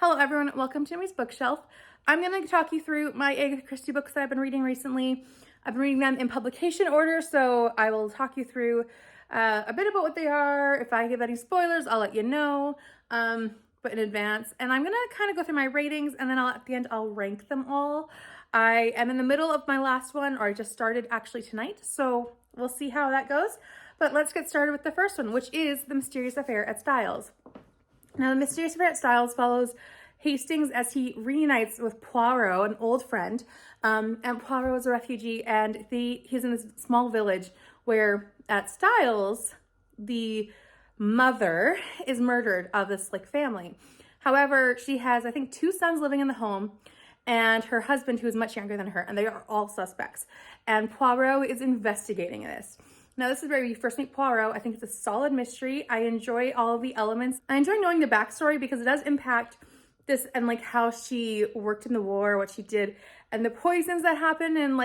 Hello everyone, welcome to Chimneys Bookshelf. I'm going to talk you through my Agatha Christie books that I've been reading recently. I've been reading them in publication order, so I will talk you through a bit about what they are. If I give any spoilers, I'll let you know, but in advance. And I'm going to kind of go through my ratings, and then at the end I'll rank them all. I am in the middle of my last one, or I just started actually tonight, so we'll see how that goes. But let's get started with the first one, which is The Mysterious Affair at Styles. Now, The Mysterious Affair at Styles follows Hastings as he reunites with Poirot, an old friend. And Poirot is a refugee, and he's in this small village where at Styles, the mother is murdered of this family. However, she has, I think, 2 sons living in the home and her husband, who is much younger than her, and they are all suspects. And Poirot is investigating this. Now, this is where we first meet Poirot. I think it's a solid mystery. I enjoy all of the elements. I enjoy knowing the backstory because it does impact this and how she worked in the war, what she did, and the poisons that happened, and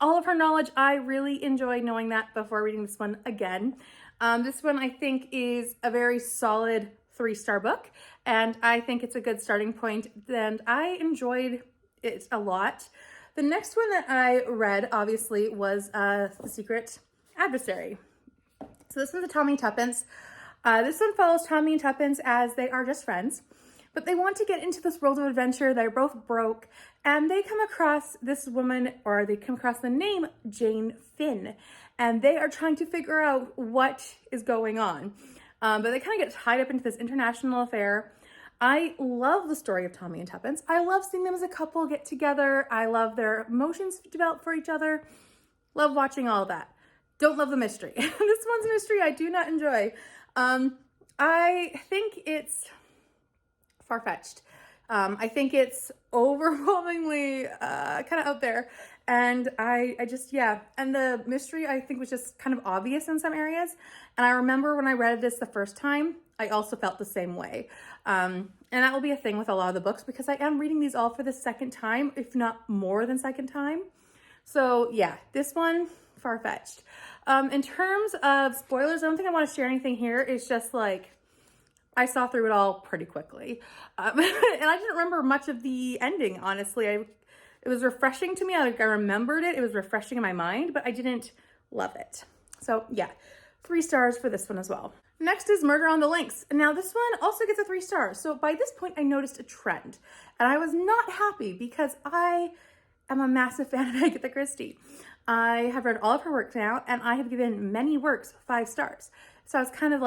all of her knowledge. I really enjoy knowing that before reading this one again. This one I think is a very solid 3-star book, and I think it's a good starting point, and I enjoyed it a lot. The next one that I read, obviously, was The Secret Adversary. So this one's a Tommy and Tuppence. This one follows Tommy and Tuppence as they are just friends, but they want to get into this world of adventure. They're both broke, and they come across this woman, or they come across the name Jane Finn, and they are trying to figure out what is going on. But they kind of get tied up into this international affair. I love the story of Tommy and Tuppence. I love seeing them as a couple get together. I love their emotions develop for each other. Love watching all of that. Don't love the mystery. This one's a mystery I do not enjoy. I think it's far-fetched. I think it's overwhelmingly kind of out there. And I just, yeah. And the mystery, I think, was just kind of obvious in some areas. And I remember when I read this the first time, I also felt the same way. And that will be a thing with a lot of the books because I am reading these all for the second time, if not more than second time. So yeah, this one, far-fetched. In terms of spoilers, I don't think I want to share anything here. It's just I saw through it all pretty quickly. And I didn't remember much of the ending, honestly. It was refreshing to me. I remembered it. It was refreshing in my mind, but I didn't love it. So yeah, 3 stars for this one as well. Next is Murder on the Links. Now this one also gets a 3 stars. So by this point I noticed a trend, and I was not happy because I am a massive fan of Agatha Christie. I have read all of her work now, and I have given many works 5 stars. So I was kind of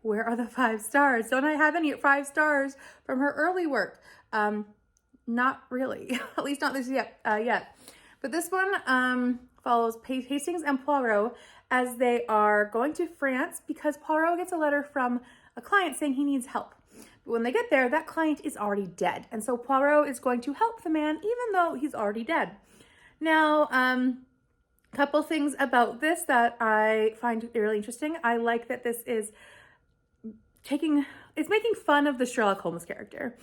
where are the 5 stars? Don't I have any 5 stars from her early work? Not really, at least not this yet. But this one follows Hastings and Poirot as they are going to France because Poirot gets a letter from a client saying he needs help. But when they get there, that client is already dead. And so Poirot is going to help the man even though he's already dead. Now, couple things about this that I find really interesting. I like that this is it's making fun of the Sherlock Holmes character.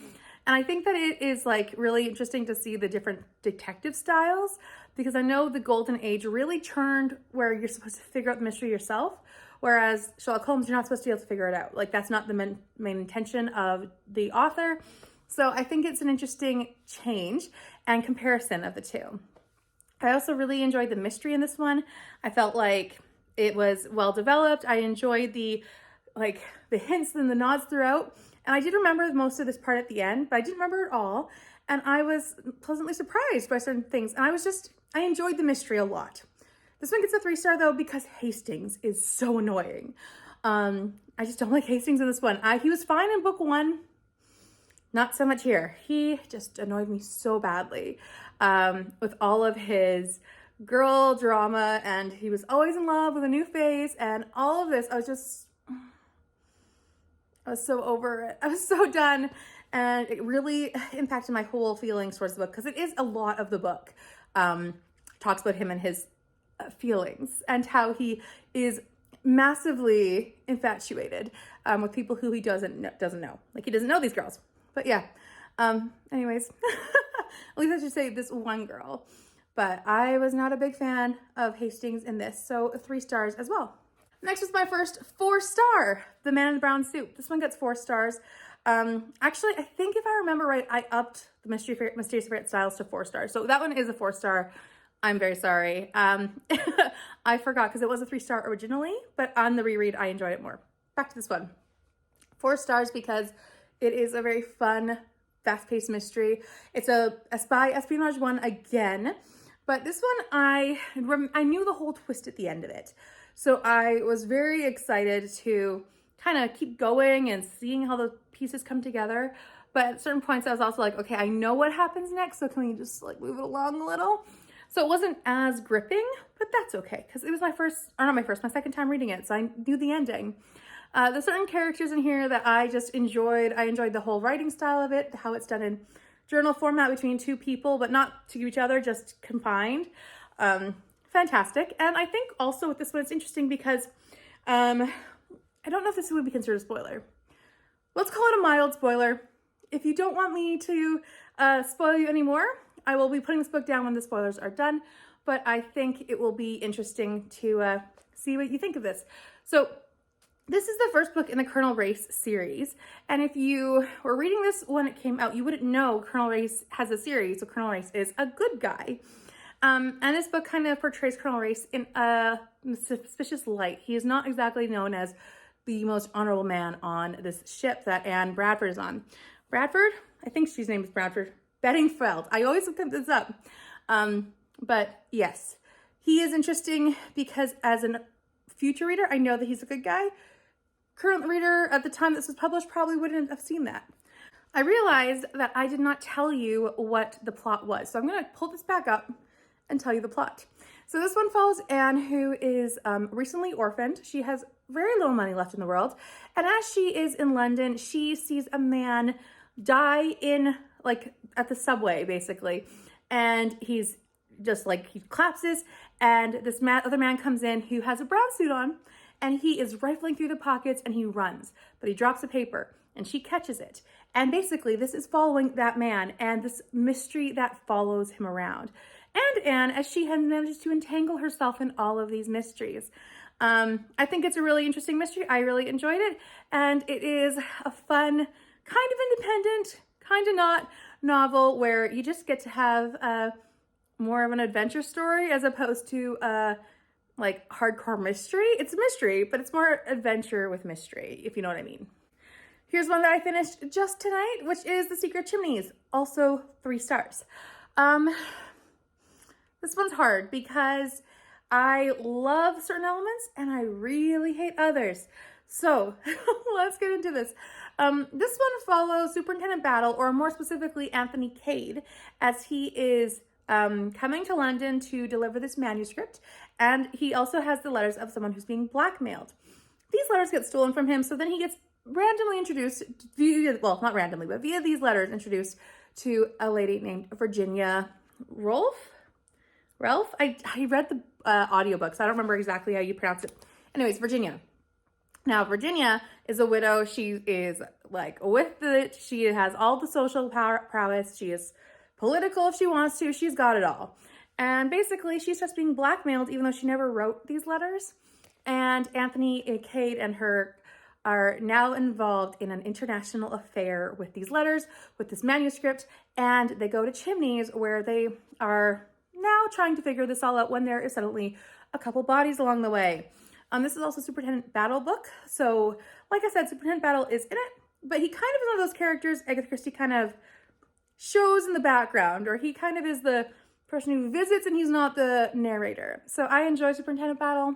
And I think that it is really interesting to see the different detective styles, because I know the Golden Age really turned where you're supposed to figure out the mystery yourself. Whereas Sherlock Holmes, you're not supposed to be able to figure it out. That's not the main intention of the author. So I think it's an interesting change and comparison of the two. I also really enjoyed the mystery in this one. I felt like it was well developed. I enjoyed the hints and the nods throughout. And I did remember most of this part at the end, but I didn't remember it all. And I was pleasantly surprised by certain things. And I enjoyed the mystery a lot. This one gets a 3 star though because Hastings is so annoying. I just don't like Hastings in this one. He was fine in book 1. Not so much here. He just annoyed me so badly with all of his girl drama, and he was always in love with a new face and all of this. I was so over it. I was so done, and it really impacted my whole feelings towards the book because it is a lot of the book. Talks about him and his feelings and how he is massively infatuated with people who he doesn't know. He doesn't know these girls. But yeah, anyways, at least I should say this one girl. But I was not a big fan of Hastings in this, so 3 stars as well. Next is my first 4-star, The Man in the Brown Suit. This one gets 4 stars. Actually, I think if I remember right, I upped the Mysterious Affair Styles to 4 stars. So that one is a 4 star. I'm very sorry. I forgot because it was a 3-star originally, but on the reread, I enjoyed it more. Back to this one. 4 stars because it is a very fun, fast-paced mystery. It's a spy espionage one again, but this one I knew the whole twist at the end of it. So I was very excited to kind of keep going and seeing how the pieces come together. But at certain points I was also like, okay, I know what happens next, so can we just like move it along a little? So it wasn't as gripping, but that's okay because it was my second time reading it, so I knew the ending. There's certain characters in here that I just enjoyed. I enjoyed the whole writing style of it, how it's done in journal format between 2 people, but not to each other, just combined. Fantastic. And I think also with this one, it's interesting because I don't know if this would be considered a spoiler. Let's call it a mild spoiler. If you don't want me to spoil you anymore, I will be putting this book down when the spoilers are done, but I think it will be interesting to see what you think of this. So this is the first book in the Colonel Race series, and if you were reading this when it came out, you wouldn't know Colonel Race has a series, so Colonel Race is a good guy. And this book kind of portrays Colonel Race in a suspicious light. He is not exactly known as the most honorable man on this ship that Anne Bradford is on. Bradford? I think she's name is Bradford. Bedingfeld. I always look this up. But yes, he is interesting because as a future reader, I know that he's a good guy. Current reader at the time this was published probably wouldn't have seen that. I realized that I did not tell you what the plot was. So I'm going to pull this back up and tell you the plot. So this one follows Anne, who is recently orphaned. She has very little money left in the world. And as she is in London, she sees a man die in, like, at the subway, basically. And he's just like, he collapses. And this other man comes in who has a brown suit on. And he is rifling through the pockets and he runs. But he drops a paper and she catches it. And basically, this is following that man and this mystery that follows him around. And Anne, as she has managed to entangle herself in all of these mysteries. I think it's a really interesting mystery. I really enjoyed it. And it is a fun, kind of independent, kind of not novel where you just get to have more of an adventure story as opposed to like hardcore mystery. It's a mystery, but it's more adventure with mystery, if you know what I mean. Here's one that I finished just tonight, which is The Secret Chimneys, also 3 stars. This one's hard because I love certain elements and I really hate others. So let's get into this. This one follows Superintendent Battle, or more specifically, Anthony Cade, as he is coming to London to deliver this manuscript. And he also has the letters of someone who's being blackmailed. These letters get stolen from him, so then he gets randomly introduced, well, not randomly, but via these letters introduced to a lady named Virginia Ralph? I read the audiobook, so I don't remember exactly how you pronounce it. Anyways, Virginia. Now, Virginia is a widow. She is like with it. She has all the social prowess. She is political if she wants to. She's got it all. And basically, she's just being blackmailed even though she never wrote these letters. And Anthony Cade and her are now involved in an international affair with these letters, with this manuscript, and they go to Chimneys where they are now trying to figure this all out when there is suddenly a couple bodies along the way. This is also Superintendent Battle book. So, like I said, Superintendent Battle is in it, but he kind of is one of those characters Agatha Christie kind of shows in the background, or he kind of is the person who visits and he's not the narrator. So I enjoy Superintendent Battle.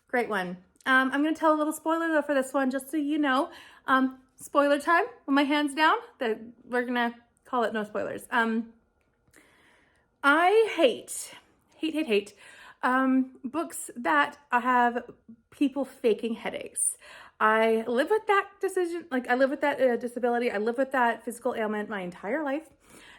Great one. I'm going to tell a little spoiler though for this one, just so you know. Spoiler time, with my hands down, that we're going to call it no spoilers. I hate books that have people faking headaches. I live with that decision, like I live with that disability. I live with that physical ailment my entire life.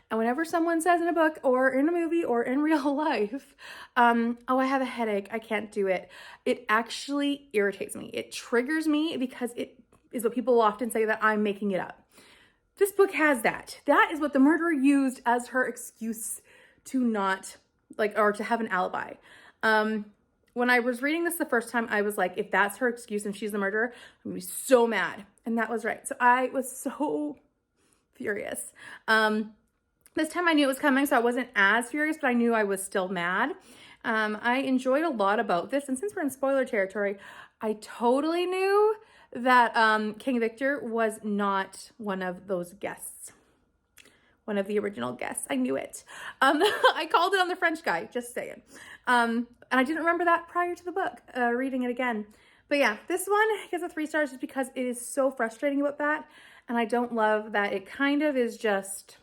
And whenever someone says in a book or in a movie or in real life, oh, I have a headache, I can't do it, it actually irritates me. It triggers me because it is what people often say that I'm making it up. This book has that. That is what the murderer used as her excuse to not, like, or to have an alibi. when I was reading this the first time, I was like, if that's her excuse and she's the murderer, I'm gonna be so mad. And that was right. So I was so furious. This time I knew it was coming, so I wasn't as furious, but I knew I was still mad. I enjoyed a lot about this, and since we're in spoiler territory, I totally knew that King Victor was not one of those guests. One of the original guests. I knew it. I called it on the French guy, just saying. And I didn't remember that prior to the book, reading it again. But yeah, this one gets a 3 stars just because it is so frustrating about that. And I don't love that it kind of is just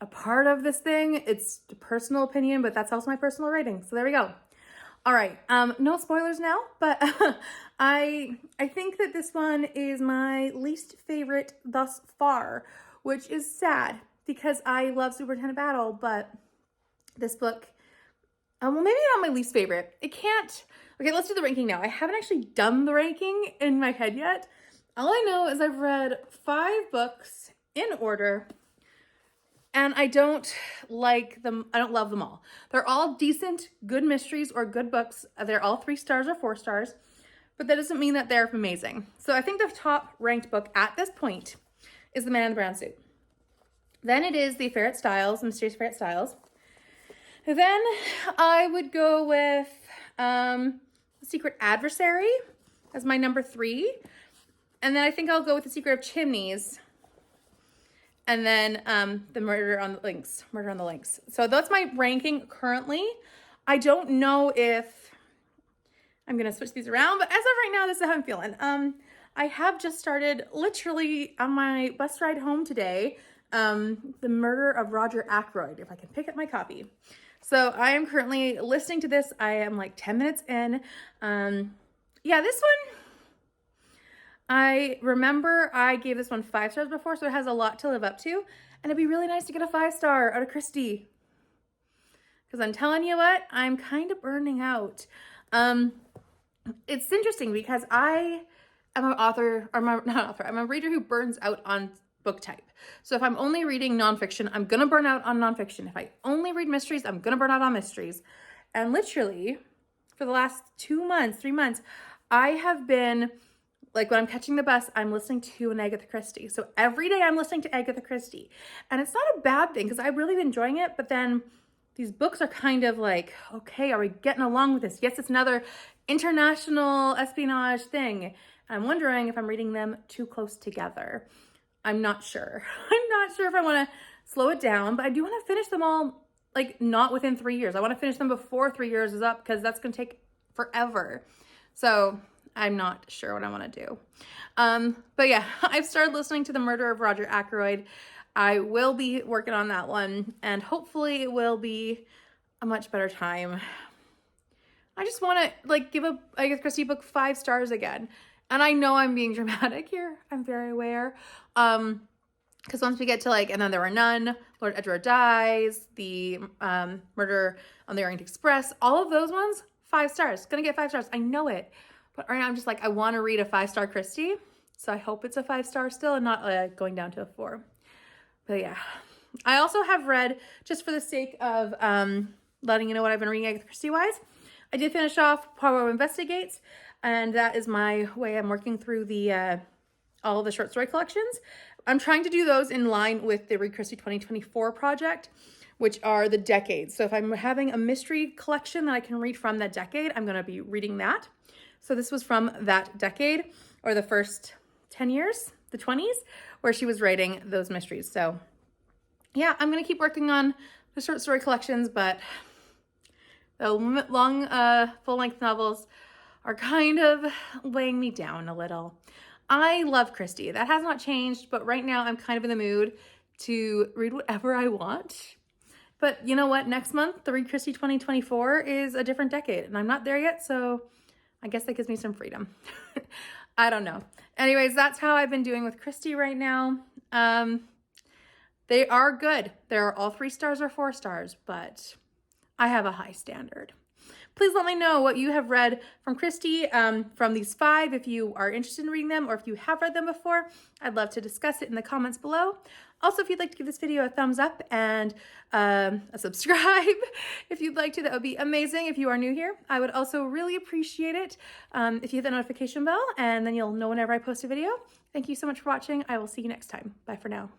a part of this thing. It's a personal opinion, but that's also my personal rating. So there we go. All right, no spoilers now, but I think that this one is my least favorite thus far, which is sad because I love Superintendent Battle, but this book, well, maybe not my least favorite. It can't, okay, let's do the ranking now. I haven't actually done the ranking in my head yet. All I know is I've read 5 books in order, and I don't like them. I don't love them all. They're all decent, good mysteries or good books. They're all 3 stars or 4 stars, but that doesn't mean that they're amazing. So I think the top ranked book at this point is The Man in the Brown Suit. Then it is The Ferret Styles, Mysterious Ferret Styles. Then I would go with The Secret Adversary as my number 3. And then I think I'll go with The Secret of Chimneys. And then the Murder on the Links. So that's my ranking currently. I don't know if I'm going to switch these around, but as of right now, this is how I'm feeling. I have just started literally on my bus ride home today, The Murder of Roger Ackroyd, if I can pick up my copy. So I am currently listening to this. I am like 10 minutes in. Yeah, this one, I remember I gave this one 5 stars before, so it has a lot to live up to. And it'd be really nice to get a 5-star out of Christie. Because I'm telling you what, I'm kind of burning out. It's interesting because I am an author, or not an author, I'm a reader who burns out on book type. So if I'm only reading nonfiction, I'm going to burn out on nonfiction. If I only read mysteries, I'm going to burn out on mysteries. And literally, for the last 2 months, 3 months, I have been, like when I'm catching the bus, I'm listening to an Agatha Christie. So every day I'm listening to Agatha Christie. And it's not a bad thing because I've really been enjoying it. But then these books are kind of like, okay, are we getting along with this? Yes, it's another international espionage thing. And I'm wondering if I'm reading them too close together. I'm not sure. I'm not sure if I want to slow it down, but I do want to finish them all, like not within 3 years. I want to finish them before 3 years is up because that's going to take forever. So I'm not sure what I want to do. But yeah, I've started listening to The Murder of Roger Ackroyd. I will be working on that one, and hopefully it will be a much better time. I just want to like give a Agatha Christie book 5 stars again. And I know I'm being dramatic here. I'm very aware. Because once we get to like And Then There Were None, Lord Edward Dies, the Murder on the Orient Express, all of those ones, 5 stars. Gonna get 5 stars. I know it. But right now I'm just like, I want to read a 5-star Christie. So I hope it's a 5-star still and not going down to a 4. But yeah. I also have read, just for the sake of letting you know what I've been reading Agatha Christie-wise, I did finish off Poirot Investigates. And that is my way. I'm working through the all of the short story collections. I'm trying to do those in line with the Read Christie 2024 project, which are the decades. So if I'm having a mystery collection that I can read from that decade, I'm going to be reading that. So this was from that decade, or the first 10 years, the 20s, where she was writing those mysteries. So yeah, I'm going to keep working on the short story collections, but the long full-length novels are kind of weighing me down a little. I love Christie. That has not changed, but right now I'm kind of in the mood to read whatever I want. But you know what? Next month, the Read Christie 2024 is a different decade, and I'm not there yet, so I guess that gives me some freedom. I don't know. Anyways, that's how I've been doing with Christie right now. They are good. They're all 3 stars or 4 stars, but I have a high standard. Please let me know what you have read from Christie, from these 5, if you are interested in reading them or if you have read them before. I'd love to discuss it in the comments below. Also, if you'd like to give this video a thumbs up and a subscribe, if you'd like to, that would be amazing. If you are new here, I would also really appreciate it if you hit the notification bell, and then you'll know whenever I post a video. Thank you so much for watching. I will see you next time. Bye for now.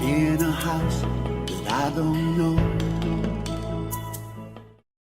In a house that I don't know,